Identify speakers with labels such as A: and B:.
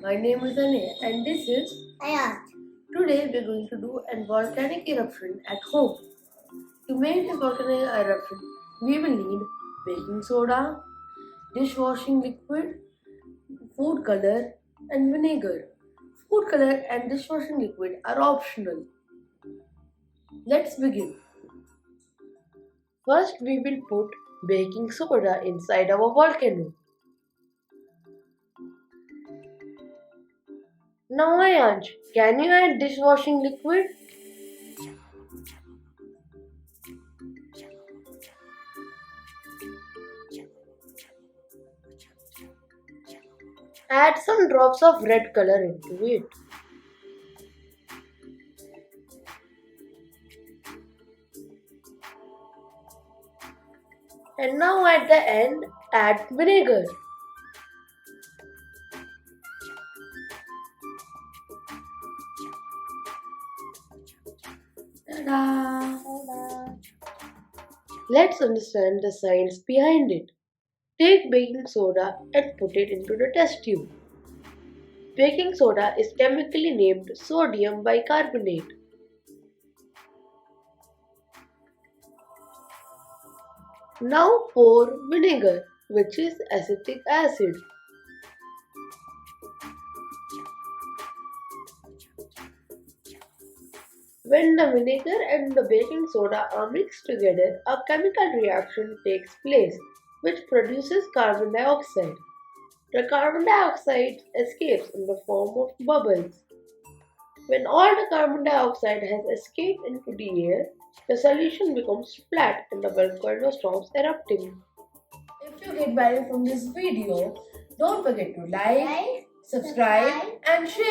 A: My name is Ane and this is
B: Ayat.
A: Today we're going to do a volcanic eruption at home. To make this volcanic eruption, we will need baking soda, dishwashing liquid, food color, and vinegar. Food color and dishwashing liquid are optional. Let's begin. First, we will put baking soda inside our volcano. Now, Ayansh, can you add dishwashing liquid? Add some drops of red color into it. And now at the end, add vinegar. Ta-da! Let's understand the science behind it. Take baking soda and put it into the test tube. Baking soda is chemically named sodium bicarbonate. Now pour vinegar, which is acetic acid. When the vinegar and the baking soda are mixed together, a chemical reaction takes place which produces carbon dioxide. The carbon dioxide escapes in the form of bubbles. When all the carbon dioxide has escaped into the air, the solution becomes flat and the volcano stops erupting. If you get value from this video, don't forget to like, subscribe and share.